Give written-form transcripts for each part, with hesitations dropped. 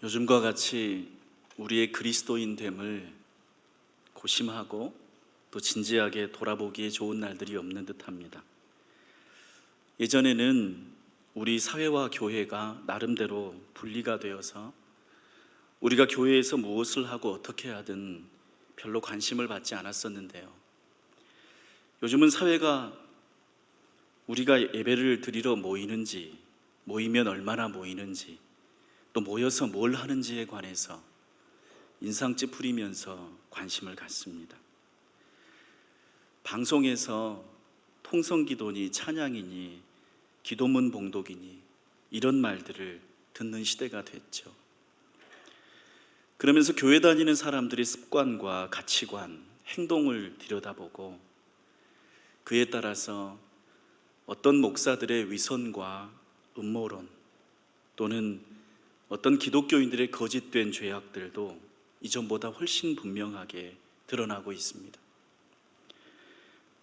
요즘과 같이 우리의 그리스도인됨을 고심하고 또 진지하게 돌아보기에 좋은 날들이 없는 듯합니다. 예전에는 우리 사회와 교회가 나름대로 분리가 되어서 우리가 교회에서 무엇을 하고 어떻게 하든 별로 관심을 받지 않았었는데요. 요즘은 사회가 우리가 예배를 드리러 모이는지, 모이면 얼마나 모이는지, 또 모여서 뭘 하는지에 관해서 인상 찌푸리면서 관심을 갖습니다. 방송에서 통성기도니 찬양이니 기도문 봉독이니 이런 말들을 듣는 시대가 됐죠. 그러면서 교회 다니는 사람들의 습관과 가치관, 행동을 들여다보고 그에 따라서 어떤 목사들의 위선과 음모론 또는 어떤 기독교인들의 거짓된 죄악들도 이전보다 훨씬 분명하게 드러나고 있습니다.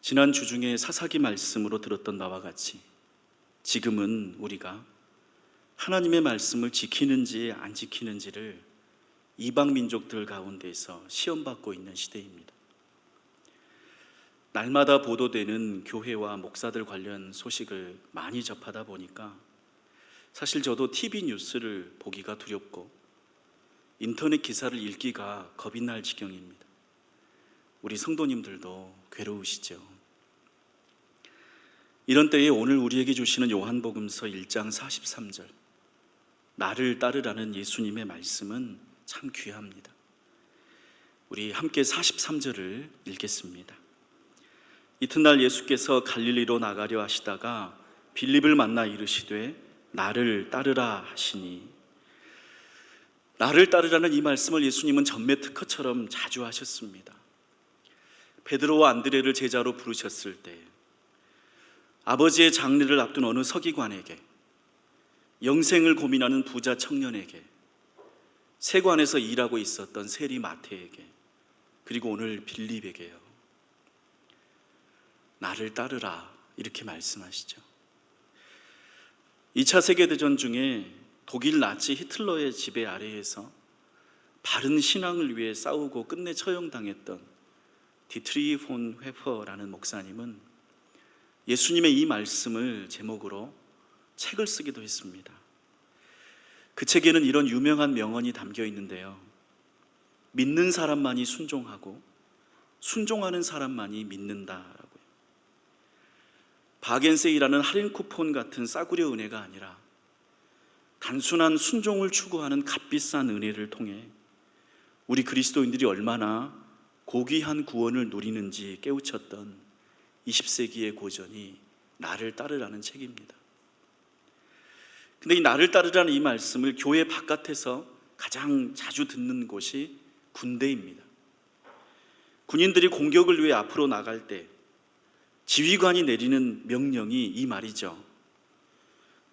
지난 주 중에 사사기 말씀으로 들었던 바와 같이 지금은 우리가 하나님의 말씀을 지키는지 안 지키는지를 이방 민족들 가운데서 시험받고 있는 시대입니다. 날마다 보도되는 교회와 목사들 관련 소식을 많이 접하다 보니까 사실 저도 TV 뉴스를 보기가 두렵고 인터넷 기사를 읽기가 겁이 날 지경입니다. 우리 성도님들도 괴로우시죠? 이런 때에 오늘 우리에게 주시는 요한복음서 1장 43절 나를 따르라는 예수님의 말씀은 참 귀합니다. 우리 함께 43절을 읽겠습니다. 이튿날 예수께서 갈릴리로 나가려 하시다가 빌립을 만나 이르시되 나를 따르라 하시니, 나를 따르라는 이 말씀을 예수님은 전매 특허처럼 자주 하셨습니다. 베드로와 안드레를 제자로 부르셨을 때 아버지의 장례를 앞둔 어느 서기관에게, 영생을 고민하는 부자 청년에게, 세관에서 일하고 있었던 세리 마태에게, 그리고 오늘 빌립에게요. 나를 따르라 이렇게 말씀하시죠. 2차 세계대전 중에 독일 나치 히틀러의 지배 아래에서 바른 신앙을 위해 싸우고 끝내 처형당했던 디트리히 폰 회퍼라는 목사님은 예수님의 이 말씀을 제목으로 책을 쓰기도 했습니다. 그 책에는 이런 유명한 명언이 담겨 있는데요. 믿는 사람만이 순종하고 순종하는 사람만이 믿는다라고요. 바겐세이라는 할인 쿠폰 같은 싸구려 은혜가 아니라 단순한 순종을 추구하는 값비싼 은혜를 통해 우리 그리스도인들이 얼마나 고귀한 구원을 누리는지 깨우쳤던 20세기의 고전이 나를 따르라는 책입니다. 근데 이 나를 따르라는 이 말씀을 교회 바깥에서 가장 자주 듣는 곳이 군대입니다. 군인들이 공격을 위해 앞으로 나갈 때 지휘관이 내리는 명령이 이 말이죠.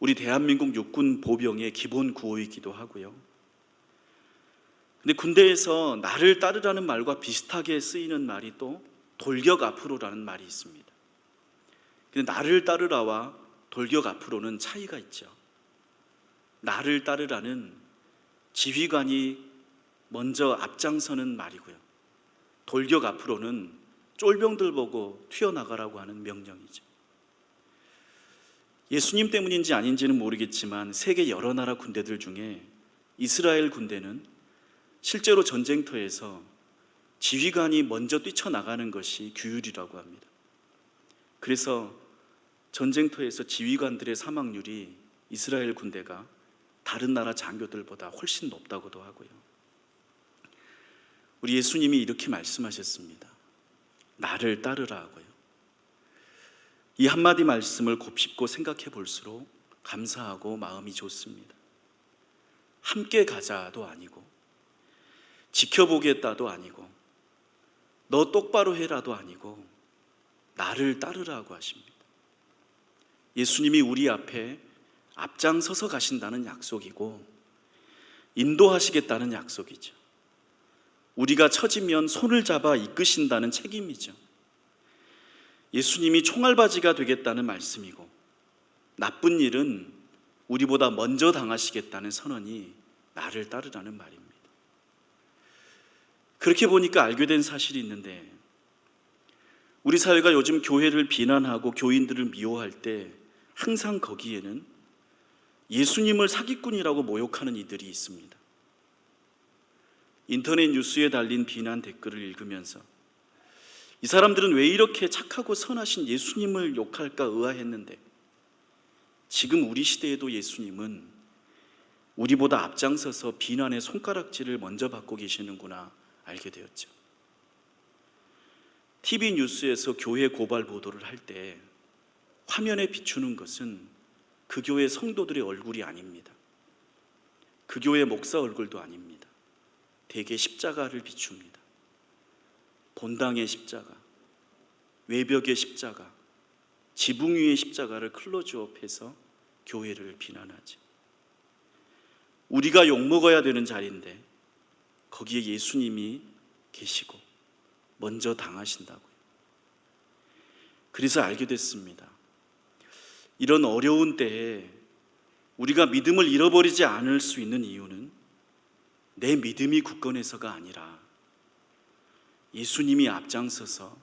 우리 대한민국 육군 보병의 기본 구호이기도 하고요. 근데 군대에서 나를 따르라는 말과 비슷하게 쓰이는 말이 또 돌격 앞으로라는 말이 있습니다. 근데 나를 따르라와 돌격 앞으로는 차이가 있죠. 나를 따르라는 지휘관이 먼저 앞장서는 말이고요. 돌격 앞으로는 쫄병들 보고 튀어나가라고 하는 명령이죠. 예수님 때문인지 아닌지는 모르겠지만 세계 여러 나라 군대들 중에 이스라엘 군대는 실제로 전쟁터에서 지휘관이 먼저 뛰쳐나가는 것이 규율이라고 합니다. 그래서 전쟁터에서 지휘관들의 사망률이 이스라엘 군대가 다른 나라 장교들보다 훨씬 높다고도 하고요. 우리 예수님이 이렇게 말씀하셨습니다. 나를 따르라고요. 이 한마디 말씀을 곱씹고 생각해 볼수록 감사하고 마음이 좋습니다. 함께 가자도 아니고 지켜보겠다도 아니고 너 똑바로 해라도 아니고 나를 따르라고 하십니다. 예수님이 우리 앞에 앞장서서 가신다는 약속이고 인도하시겠다는 약속이죠. 우리가 처지면 손을 잡아 이끄신다는 책임이죠. 예수님이 총알바지가 되겠다는 말씀이고 나쁜 일은 우리보다 먼저 당하시겠다는 선언이 나를 따르라는 말입니다. 그렇게 보니까 알게 된 사실이 있는데, 우리 사회가 요즘 교회를 비난하고 교인들을 미워할 때 항상 거기에는 예수님을 사기꾼이라고 모욕하는 이들이 있습니다. 인터넷 뉴스에 달린 비난 댓글을 읽으면서 이 사람들은 왜 이렇게 착하고 선하신 예수님을 욕할까 의아했는데, 지금 우리 시대에도 예수님은 우리보다 앞장서서 비난의 손가락질을 먼저 받고 계시는구나 알게 되었죠. TV 뉴스에서 교회 고발 보도를 할 때 화면에 비추는 것은 그 교회 성도들의 얼굴이 아닙니다. 그 교회 목사 얼굴도 아닙니다. 대개 십자가를 비춥니다. 본당의 십자가, 외벽의 십자가, 지붕 위의 십자가를 클로즈업해서 교회를 비난하지. 우리가 욕먹어야 되는 자리인데 거기에 예수님이 계시고 먼저 당하신다고요. 그래서 알게 됐습니다. 이런 어려운 때에 우리가 믿음을 잃어버리지 않을 수 있는 이유는 내 믿음이 굳건해서가 아니라 예수님이 앞장서서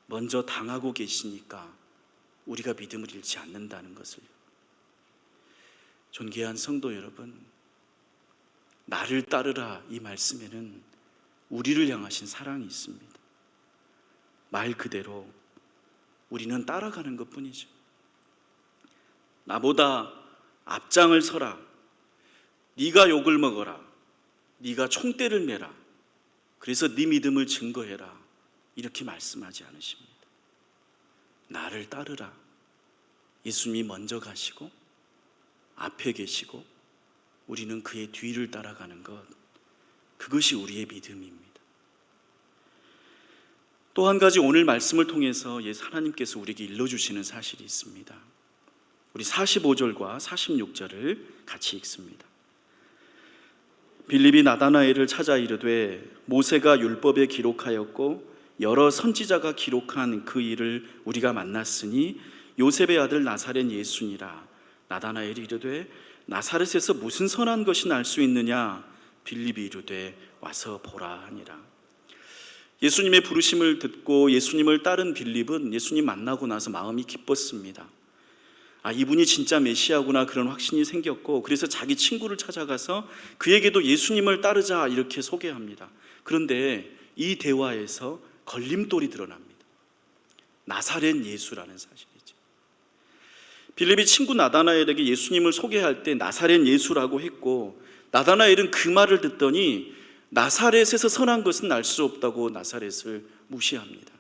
먼저 당하고 계시니까 우리가 믿음을 잃지 않는다는 것을요. 존귀한 성도 여러분, 나를 따르라 이 말씀에는 우리를 향하신 사랑이 있습니다. 말 그대로 우리는 따라가는 것뿐이죠. 나보다 앞장을 서라, 네가 욕을 먹어라, 네가 총대를 매라, 그래서 네 믿음을 증거해라, 이렇게 말씀하지 않으십니다. 나를 따르라. 예수님이 먼저 가시고 앞에 계시고 우리는 그의 뒤를 따라가는 것, 그것이 우리의 믿음입니다. 또 한 가지 오늘 말씀을 통해서 하나님께서 우리에게 일러주시는 사실이 있습니다. 우리 45절과 46절을 같이 읽습니다. 빌립이 나다나엘을 찾아 이르되 모세가 율법에 기록하였고 여러 선지자가 기록한 그 일을 우리가 만났으니 요셉의 아들 나사렛 예수니라. 나다나엘이 이르되 나사렛에서 무슨 선한 것이 날 수 있느냐? 빌립이 이르되 와서 보라 하니라. 예수님의 부르심을 듣고 예수님을 따른 빌립은 예수님 만나고 나서 마음이 기뻤습니다. 이분이 진짜 메시아구나 그런 확신이 생겼고, 그래서 자기 친구를 찾아가서 그에게도 예수님을 따르자 이렇게 소개합니다. 그런데 이 대화에서 걸림돌이 드러납니다. 나사렛 예수라는 사실이죠. 빌립이 친구 나다나엘에게 예수님을 소개할 때 나사렛 예수라고 했고, 나다나엘은 그 말을 듣더니 나사렛에서 선한 것은 날 수 없다고 나사렛을 무시합니다.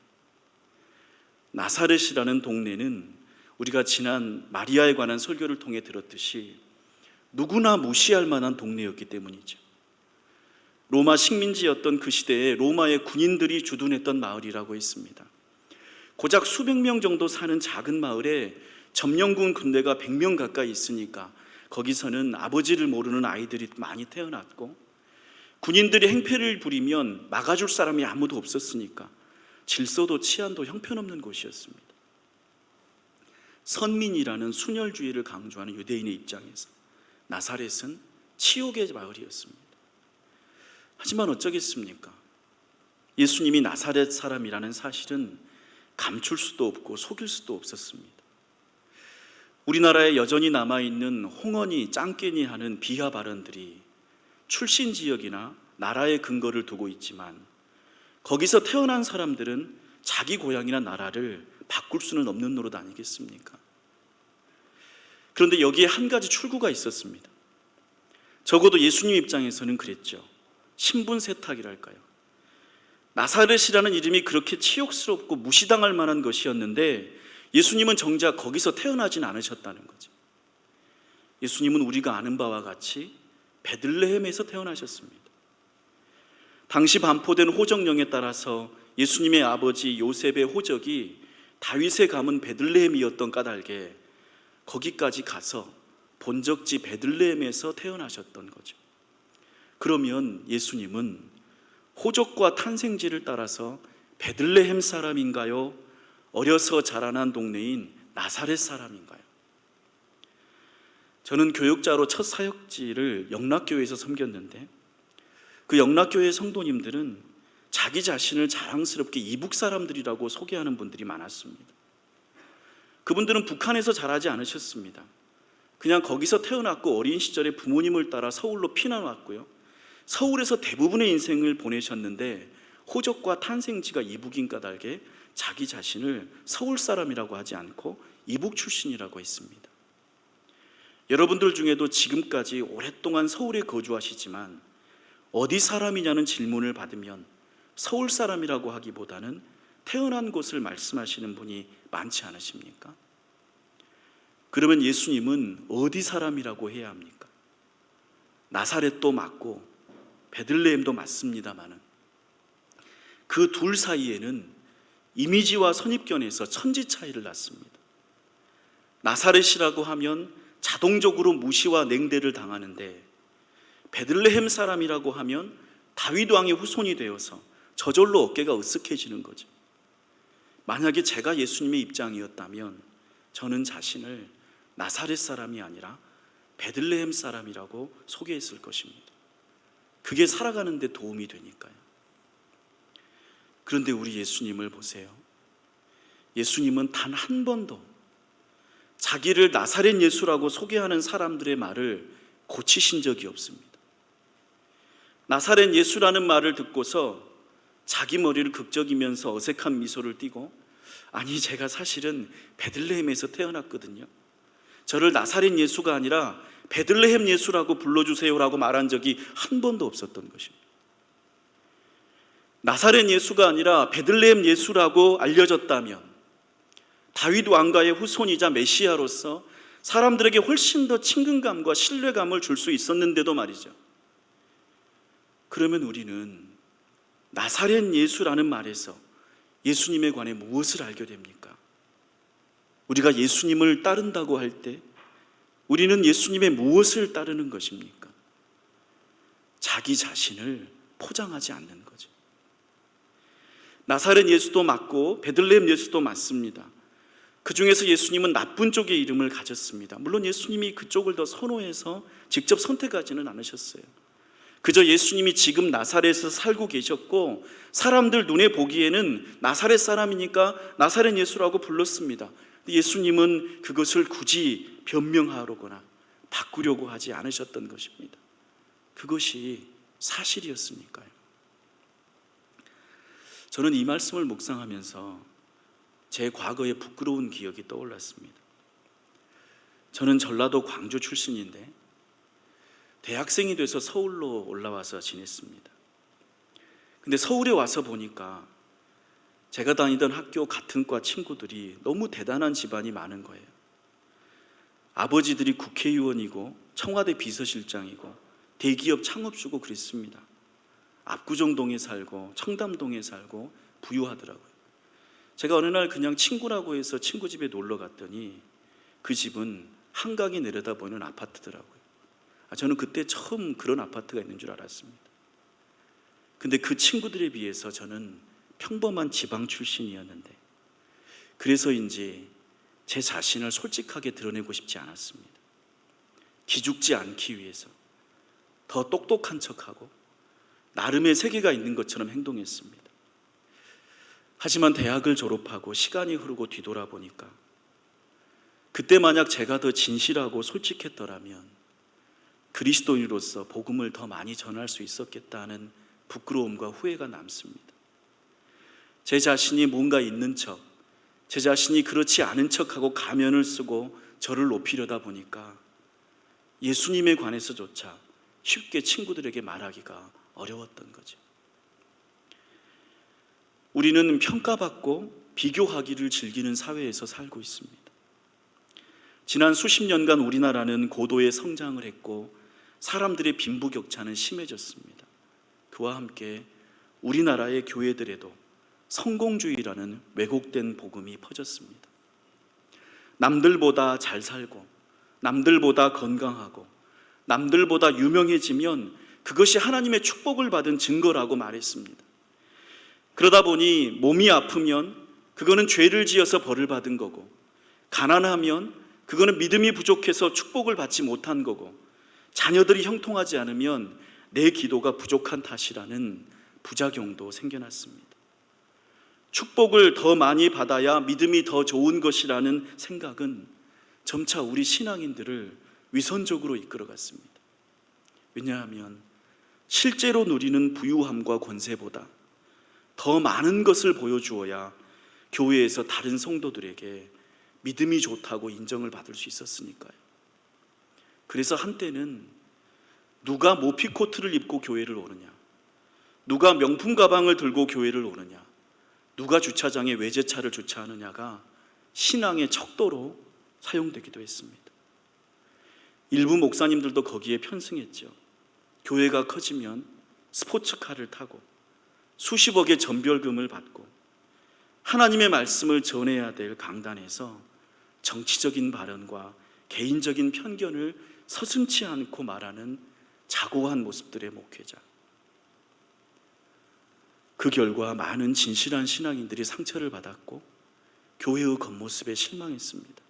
나사렛이라는 동네는 우리가 지난 마리아에 관한 설교를 통해 들었듯이 누구나 무시할 만한 동네였기 때문이죠. 로마 식민지였던 그 시대에 로마의 군인들이 주둔했던 마을이라고 했습니다. 고작 수백 명 정도 사는 작은 마을에 점령군 군대가 100명 가까이 있으니까 거기서는 아버지를 모르는 아이들이 많이 태어났고, 군인들이 행패를 부리면 막아줄 사람이 아무도 없었으니까 질서도 치안도 형편없는 곳이었습니다. 선민이라는 순혈주의를 강조하는 유대인의 입장에서 나사렛은 치욕의 마을이었습니다. 하지만 어쩌겠습니까? 예수님이 나사렛 사람이라는 사실은 감출 수도 없고 속일 수도 없었습니다. 우리나라에 여전히 남아있는 홍언이, 짱깨니 하는 비하 발언들이 출신 지역이나 나라의 근거를 두고 있지만, 거기서 태어난 사람들은 자기 고향이나 나라를 바꿀 수는 없는 노릇 아니겠습니까? 그런데 여기에 한 가지 출구가 있었습니다. 적어도 예수님 입장에서는 그랬죠. 신분 세탁이랄까요. 나사렛이라는 이름이 그렇게 치욕스럽고 무시당할 만한 것이었는데 예수님은 정작 거기서 태어나진 않으셨다는 거죠. 예수님은 우리가 아는 바와 같이 베들레헴에서 태어나셨습니다. 당시 반포된 호적령에 따라서 예수님의 아버지 요셉의 호적이 다윗의 가문 베들레헴이었던 까닭에 거기까지 가서 본적지 베들레헴에서 태어나셨던 거죠. 그러면 예수님은 호적과 탄생지를 따라서 베들레헴 사람인가요? 어려서 자라난 동네인 나사렛 사람인가요? 저는 교육자로 첫 사역지를 영락교회에서 섬겼는데 그 영락교회 성도님들은 자기 자신을 자랑스럽게 이북 사람들이라고 소개하는 분들이 많았습니다. 그분들은 북한에서 자라지 않으셨습니다. 그냥 거기서 태어났고 어린 시절에 부모님을 따라 서울로 피난 왔고요. 서울에서 대부분의 인생을 보내셨는데 호적과 탄생지가 이북인 까닭에 자기 자신을 서울 사람이라고 하지 않고 이북 출신이라고 했습니다. 여러분들 중에도 지금까지 오랫동안 서울에 거주하시지만 어디 사람이냐는 질문을 받으면 서울 사람이라고 하기보다는 태어난 곳을 말씀하시는 분이 많지 않으십니까? 그러면 예수님은 어디 사람이라고 해야 합니까? 나사렛도 맞고 베들레헴도 맞습니다마는 그 둘 사이에는 이미지와 선입견에서 천지 차이를 낳습니다. 나사렛이라고 하면 자동적으로 무시와 냉대를 당하는데 베들레헴 사람이라고 하면 다윗 왕의 후손이 되어서 저절로 어깨가 으쓱해지는 거죠. 만약에 제가 예수님의 입장이었다면 저는 자신을 나사렛 사람이 아니라 베들레헴 사람이라고 소개했을 것입니다. 그게 살아가는 데 도움이 되니까요. 그런데 우리 예수님을 보세요. 예수님은 단 한 번도 자기를 나사렛 예수라고 소개하는 사람들의 말을 고치신 적이 없습니다. 나사렛 예수라는 말을 듣고서 자기 머리를 극적이면서 어색한 미소를 띠고 아니 제가 사실은 베들레헴에서 태어났거든요. 저를 나사렛 예수가 아니라 베들레헴 예수라고 불러주세요라고 말한 적이 한 번도 없었던 것입니다. 나사렛 예수가 아니라 베들레헴 예수라고 알려졌다면 다윗 왕가의 후손이자 메시아로서 사람들에게 훨씬 더 친근감과 신뢰감을 줄 수 있었는데도 말이죠. 그러면 우리는 나사렛 예수라는 말에서 예수님에 관해 무엇을 알게 됩니까? 우리가 예수님을 따른다고 할 때 우리는 예수님의 무엇을 따르는 것입니까? 자기 자신을 포장하지 않는 거죠. 나사렛 예수도 맞고 베들레헴 예수도 맞습니다. 그 중에서 예수님은 나쁜 쪽의 이름을 가졌습니다. 물론 예수님이 그쪽을 더 선호해서 직접 선택하지는 않으셨어요. 그저 예수님이 지금 나사렛에서 살고 계셨고 사람들 눈에 보기에는 나사렛 사람이니까 나사렛 예수라고 불렀습니다. 예수님은 그것을 굳이 변명하려거나 바꾸려고 하지 않으셨던 것입니다. 그것이 사실이었으니까요. 저는 이 말씀을 묵상하면서 제 과거의 부끄러운 기억이 떠올랐습니다. 저는 전라도 광주 출신인데 대학생이 돼서 서울로 올라와서 지냈습니다. 근데 서울에 와서 보니까 제가 다니던 학교 같은 과 친구들이 너무 대단한 집안이 많은 거예요. 아버지들이 국회의원이고 청와대 비서실장이고 대기업 창업주고 그랬습니다. 압구정동에 살고 청담동에 살고 부유하더라고요. 제가 어느 날 그냥 친구라고 해서 친구 집에 놀러 갔더니 그 집은 한강이 내려다보이는 아파트더라고요. 저는 그때 처음 그런 아파트가 있는 줄 알았습니다. 근데 그 친구들에 비해서 저는 평범한 지방 출신이었는데 그래서인지 제 자신을 솔직하게 드러내고 싶지 않았습니다. 기죽지 않기 위해서 더 똑똑한 척하고 나름의 세계가 있는 것처럼 행동했습니다. 하지만 대학을 졸업하고 시간이 흐르고 뒤돌아보니까 그때 만약 제가 더 진실하고 솔직했더라면 그리스도인으로서 복음을 더 많이 전할 수 있었겠다는 부끄러움과 후회가 남습니다. 제 자신이 뭔가 있는 척, 제 자신이 그렇지 않은 척하고 가면을 쓰고 저를 높이려다 보니까 예수님에 관해서조차 쉽게 친구들에게 말하기가 어려웠던 거죠. 우리는 평가받고 비교하기를 즐기는 사회에서 살고 있습니다. 지난 수십 년간 우리나라는 고도의 성장을 했고 사람들의 빈부격차는 심해졌습니다. 그와 함께 우리나라의 교회들에도 성공주의라는 왜곡된 복음이 퍼졌습니다. 남들보다 잘 살고 남들보다 건강하고 남들보다 유명해지면 그것이 하나님의 축복을 받은 증거라고 말했습니다. 그러다 보니 몸이 아프면 그거는 죄를 지어서 벌을 받은 거고 가난하면 그거는 믿음이 부족해서 축복을 받지 못한 거고, 자녀들이 형통하지 않으면 내 기도가 부족한 탓이라는 부작용도 생겨났습니다. 축복을 더 많이 받아야 믿음이 더 좋은 것이라는 생각은 점차 우리 신앙인들을 위선적으로 이끌어갔습니다. 왜냐하면 실제로 누리는 부유함과 권세보다 더 많은 것을 보여주어야 교회에서 다른 성도들에게 믿음이 좋다고 인정을 받을 수 있었으니까요. 그래서 한때는 누가 모피코트를 입고 교회를 오느냐, 누가 명품 가방을 들고 교회를 오느냐, 누가 주차장에 외제차를 주차하느냐가 신앙의 척도로 사용되기도 했습니다. 일부 목사님들도 거기에 편승했죠. 교회가 커지면 스포츠카를 타고 수십억의 전별금을 받고 하나님의 말씀을 전해야 될 강단에서 정치적인 발언과 개인적인 편견을 서슴지 않고 말하는 자고한 모습들의 목회자. 그 결과 많은 진실한 신앙인들이 상처를 받았고 교회의 겉모습에 실망했습니다.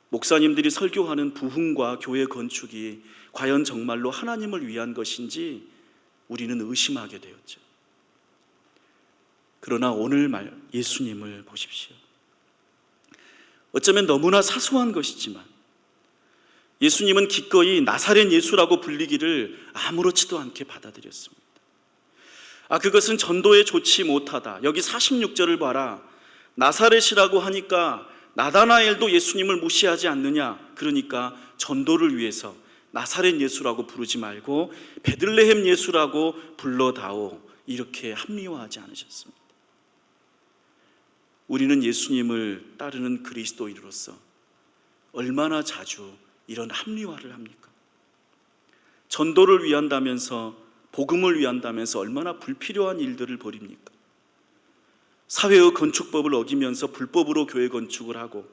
목사님들이 설교하는 부흥과 교회 건축이 과연 정말로 하나님을 위한 것인지 우리는 의심하게 되었죠. 그러나 오늘 말 예수님을 보십시오. 어쩌면 너무나 사소한 것이지만 예수님은 기꺼이 나사렛 예수라고 불리기를 아무렇지도 않게 받아들였습니다. 그것은 전도에 좋지 못하다. 여기 46절을 봐라. 나사렛이라고 하니까 나다나엘도 예수님을 무시하지 않느냐. 그러니까 전도를 위해서 나사렛 예수라고 부르지 말고 베들레헴 예수라고 불러다오. 이렇게 합리화하지 않으셨습니다. 우리는 예수님을 따르는 그리스도인으로서 얼마나 자주 이런 합리화를 합니까? 전도를 위한다면서, 복음을 위한다면서 얼마나 불필요한 일들을 벌입니까? 사회의 건축법을 어기면서 불법으로 교회 건축을 하고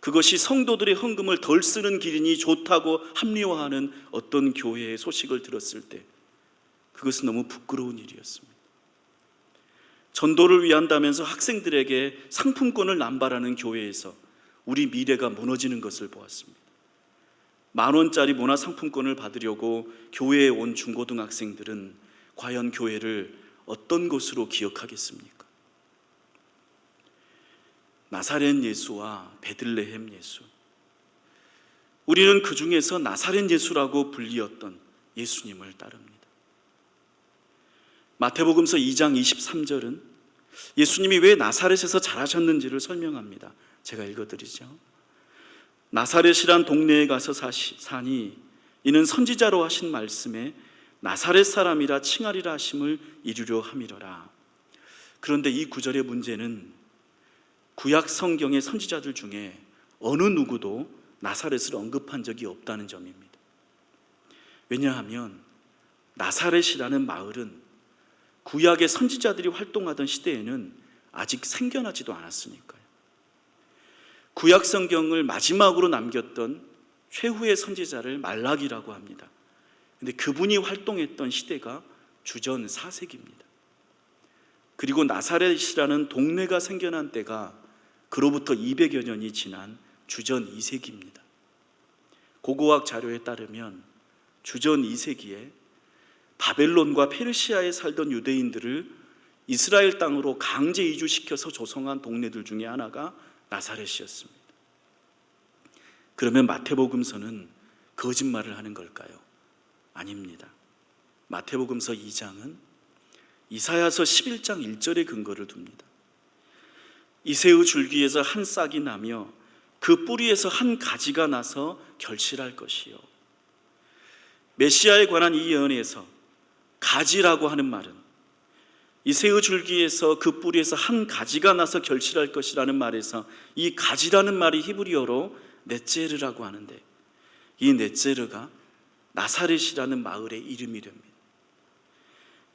그것이 성도들의 헌금을 덜 쓰는 길이니 좋다고 합리화하는 어떤 교회의 소식을 들었을 때 그것은 너무 부끄러운 일이었습니다. 전도를 위한다면서 학생들에게 상품권을 남발하는 교회에서 우리 미래가 무너지는 것을 보았습니다. 10,000원짜리 문화상품권을 받으려고 교회에 온 중고등학생들은 과연 교회를 어떤 것으로 기억하겠습니까? 나사렛 예수와 베들레헴 예수, 우리는 그 중에서 나사렛 예수라고 불리었던 예수님을 따릅니다. 마태복음서 2장 23절은 예수님이 왜 나사렛에서 자라셨는지를 설명합니다. 제가 읽어드리죠. 나사렛이란 동네에 가서 사니 이는 선지자로 하신 말씀에 나사렛 사람이라 칭하리라 하심을 이루려 함이러라. 그런데 이 구절의 문제는 구약 성경의 선지자들 중에 어느 누구도 나사렛을 언급한 적이 없다는 점입니다. 왜냐하면 나사렛이라는 마을은 구약의 선지자들이 활동하던 시대에는 아직 생겨나지도 않았으니까요. 구약 성경을 마지막으로 남겼던 최후의 선지자를 말라기라고 합니다. 그런데 그분이 활동했던 시대가 주전 4세기입니다. 그리고 나사렛이라는 동네가 생겨난 때가 그로부터 200여 년이 지난 주전 2세기입니다. 고고학 자료에 따르면 주전 2세기에 바벨론과 페르시아에 살던 유대인들을 이스라엘 땅으로 강제 이주시켜서 조성한 동네들 중에 하나가 나사렛이었습니다. 그러면 마태복음서는 거짓말을 하는 걸까요? 아닙니다. 마태복음서 2장은 이사야서 11장 1절의 근거를 둡니다. 이새의 줄기에서 한 싹이 나며 그 뿌리에서 한 가지가 나서 결실할 것이요. 메시아에 관한 이 예언에서 가지라고 하는 말은 이새의 줄기에서 그 뿌리에서 한 가지가 나서 결실할 것이라는 말에서 이 가지라는 말이 히브리어로 넷제르라고 하는데 이 넷제르가 나사렛이라는 마을의 이름이 됩니다.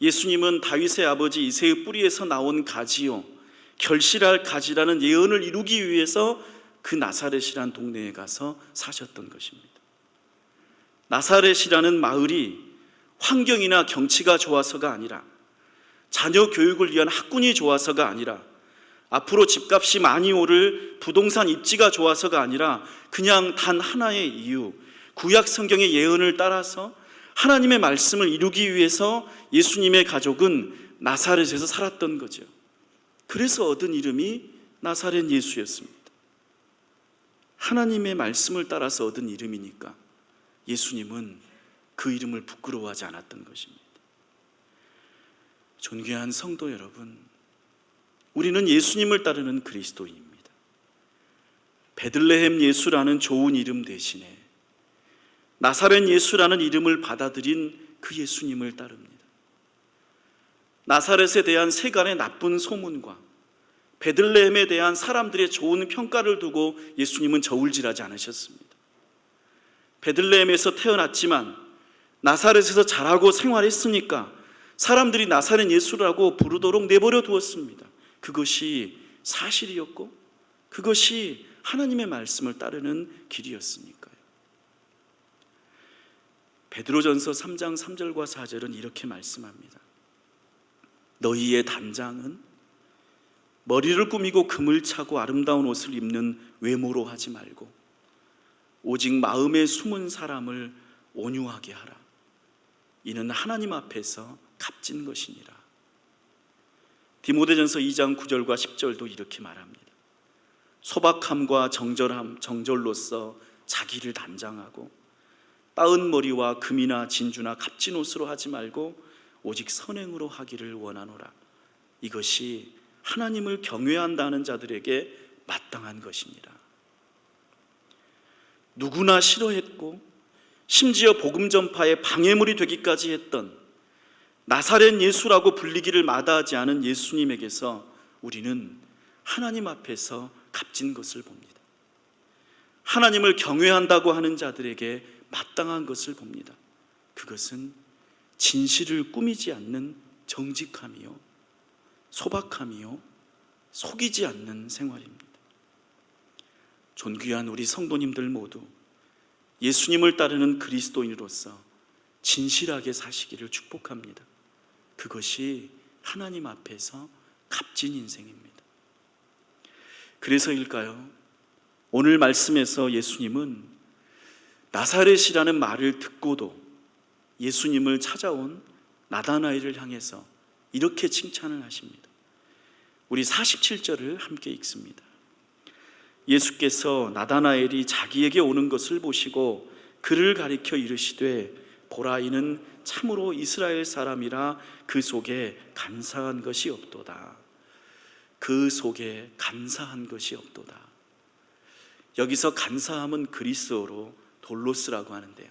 예수님은 다윗의 아버지 이새의 뿌리에서 나온 가지요, 결실할 가지라는 예언을 이루기 위해서 그 나사렛이라는 동네에 가서 사셨던 것입니다. 나사렛이라는 마을이 환경이나 경치가 좋아서가 아니라 자녀 교육을 위한 학군이 좋아서가 아니라 앞으로 집값이 많이 오를 부동산 입지가 좋아서가 아니라 그냥 단 하나의 이유, 구약 성경의 예언을 따라서 하나님의 말씀을 이루기 위해서 예수님의 가족은 나사렛에서 살았던 거죠. 그래서 얻은 이름이 나사렛 예수였습니다. 하나님의 말씀을 따라서 얻은 이름이니까 예수님은 그 이름을 부끄러워하지 않았던 것입니다. 존귀한 성도 여러분, 우리는 예수님을 따르는 그리스도인입니다. 베들레헴 예수라는 좋은 이름 대신에 나사렛 예수라는 이름을 받아들인 그 예수님을 따릅니다. 나사렛에 대한 세간의 나쁜 소문과 베들레헴에 대한 사람들의 좋은 평가를 두고 예수님은 저울질하지 않으셨습니다. 베들레헴에서 태어났지만 나사렛에서 자라고 생활했으니까 사람들이 나사렛 예수라고 부르도록 내버려 두었습니다. 그것이 사실이었고 그것이 하나님의 말씀을 따르는 길이었으니까요. 베드로전서 3장 3절과 4절은 이렇게 말씀합니다. 너희의 단장은 머리를 꾸미고 금을 차고 아름다운 옷을 입는 외모로 하지 말고 오직 마음에 숨은 사람을 온유하게 하라. 이는 하나님 앞에서 값진 것이니라. 디모데전서 2장 9절과 10절도 이렇게 말합니다. 소박함과 정절로서 자기를 단장하고 따은 머리와 금이나 진주나 값진 옷으로 하지 말고 오직 선행으로 하기를 원하노라. 이것이 하나님을 경외한다는 자들에게 마땅한 것이니라. 누구나 싫어했고 심지어 복음 전파의 방해물이 되기까지 했던 나사렛 예수라고 불리기를 마다하지 않은 예수님에게서 우리는 하나님 앞에서 값진 것을 봅니다. 하나님을 경외한다고 하는 자들에게 마땅한 것을 봅니다. 그것은 진실을 꾸미지 않는 정직함이요, 소박함이요, 속이지 않는 생활입니다. 존귀한 우리 성도님들 모두 예수님을 따르는 그리스도인으로서 진실하게 사시기를 축복합니다. 그것이 하나님 앞에서 값진 인생입니다. 그래서일까요? 오늘 말씀에서 예수님은 나사렛이라는 말을 듣고도 예수님을 찾아온 나다나엘을 향해서 이렇게 칭찬을 하십니다. 우리 47절을 함께 읽습니다. 예수께서 나다나엘이 자기에게 오는 것을 보시고 그를 가리켜 이르시되 보라, 이는 참으로 이스라엘 사람이라 그 속에 간사한 것이 없도다. 그 속에 간사한 것이 없도다. 여기서 간사함은 그리스어로 돌로스라고 하는데요,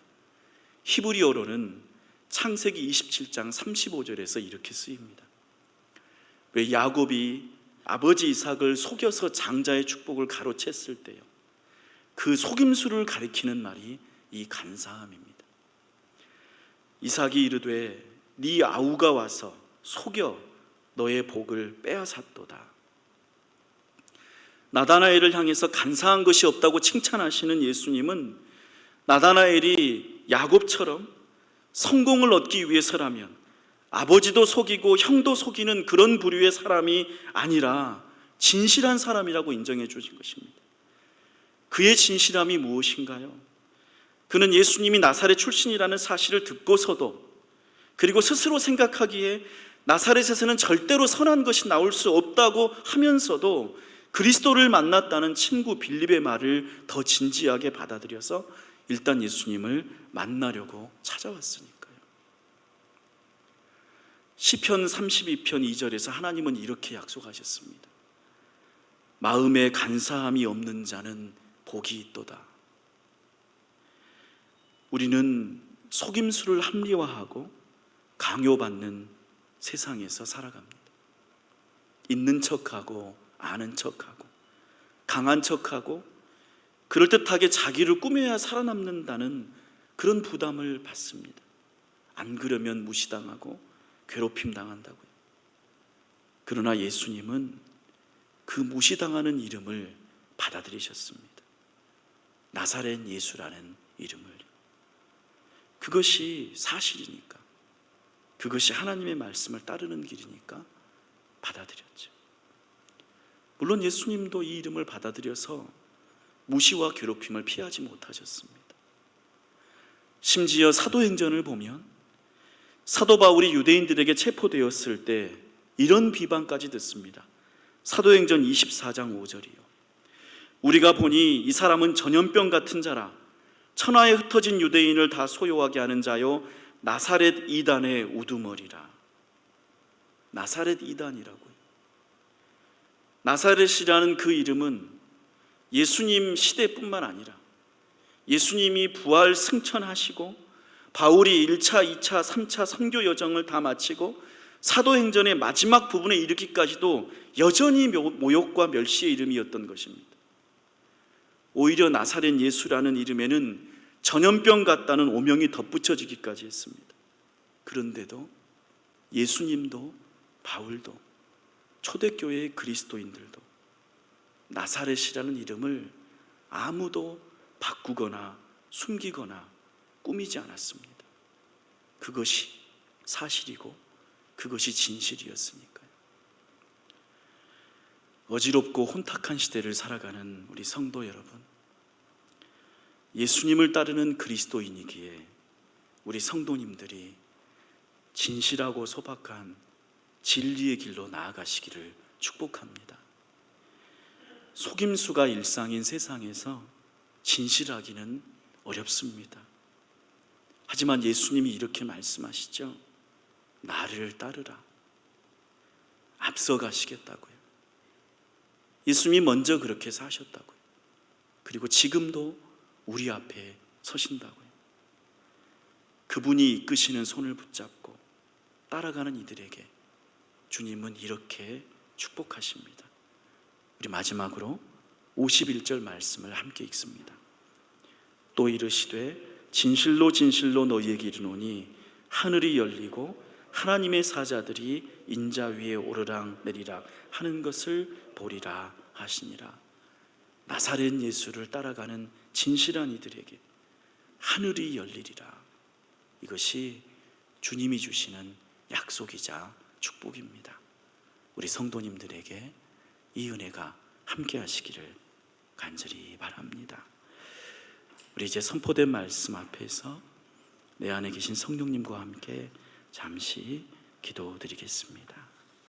히브리어로는 창세기 27장 35절에서 이렇게 쓰입니다. 왜 야곱이 아버지 이삭을 속여서 장자의 축복을 가로챘을 때요, 그 속임수를 가리키는 말이 이 간사함입니다. 이삭이 이르되 네 아우가 와서 속여 너의 복을 빼앗았도다. 나다나엘을 향해서 간사한 것이 없다고 칭찬하시는 예수님은 나다나엘이 야곱처럼 성공을 얻기 위해서라면 아버지도 속이고 형도 속이는 그런 부류의 사람이 아니라 진실한 사람이라고 인정해 주신 것입니다. 그의 진실함이 무엇인가요? 그는 예수님이 나사렛 출신이라는 사실을 듣고서도, 그리고 스스로 생각하기에 나사렛에서는 절대로 선한 것이 나올 수 없다고 하면서도 그리스도를 만났다는 친구 빌립의 말을 더 진지하게 받아들여서 일단 예수님을 만나려고 찾아왔으니까요. 시편 32편 2절에서 하나님은 이렇게 약속하셨습니다. 마음에 간사함이 없는 자는 복이 있도다. 우리는 속임수를 합리화하고 강요받는 세상에서 살아갑니다. 있는 척하고 아는 척하고 강한 척하고 그럴듯하게 자기를 꾸며야 살아남는다는 그런 부담을 받습니다. 안 그러면 무시당하고 괴롭힘 당한다고요. 그러나 예수님은 그 무시당하는 이름을 받아들이셨습니다. 나사렛 예수라는 이름을. 그것이 사실이니까, 그것이 하나님의 말씀을 따르는 길이니까 받아들였죠. 물론 예수님도 이 이름을 받아들여서 무시와 괴롭힘을 피하지 못하셨습니다. 심지어 사도행전을 보면 사도 바울이 유대인들에게 체포되었을 때 이런 비방까지 듣습니다. 사도행전 24장 5절이요. 우리가 보니 이 사람은 전염병 같은 자라. 천하에 흩어진 유대인을 다 소요하게 하는 자요 나사렛 이단의 우두머리라. 나사렛 이단이라고요. 나사렛이라는 그 이름은 예수님 시대뿐만 아니라 예수님이 부활 승천하시고 바울이 1차, 2차, 3차 선교 여정을 다 마치고 사도행전의 마지막 부분에 이르기까지도 여전히 모욕과 멸시의 이름이었던 것입니다. 오히려 나사렛 예수라는 이름에는 전염병 같다는 오명이 덧붙여지기까지 했습니다. 그런데도 예수님도 바울도 초대교회의 그리스도인들도 나사렛이라는 이름을 아무도 바꾸거나 숨기거나 꾸미지 않았습니다. 그것이 사실이고 그것이 진실이었으니까요. 어지럽고 혼탁한 시대를 살아가는 우리 성도 여러분, 예수님을 따르는 그리스도인이기에 우리 성도님들이 진실하고 소박한 진리의 길로 나아가시기를 축복합니다. 속임수가 일상인 세상에서 진실하기는 어렵습니다. 하지만 예수님이 이렇게 말씀하시죠. 나를 따르라. 앞서가시겠다고요. 예수님이 먼저 그렇게 사셨다고요. 그리고 지금도 우리 앞에 서신다고요. 그분이 이끄시는 손을 붙잡고 따라가는 이들에게 주님은 이렇게 축복하십니다. 우리 마지막으로 51절 말씀을 함께 읽습니다. 또 이르시되 진실로 진실로 너희에게 이르노니 하늘이 열리고 하나님의 사자들이 인자 위에 오르락 내리락 하는 것을 보리라 하시니라. 나사렛 예수를 따라가는 진실한 이들에게 하늘이 열리리라. 이것이 주님이 주시는 약속이자 축복입니다. 우리 성도님들에게 이 은혜가 함께 하시기를 간절히 바랍니다. 우리 이제 선포된 말씀 앞에서 내 안에 계신 성령님과 함께 잠시 기도드리겠습니다.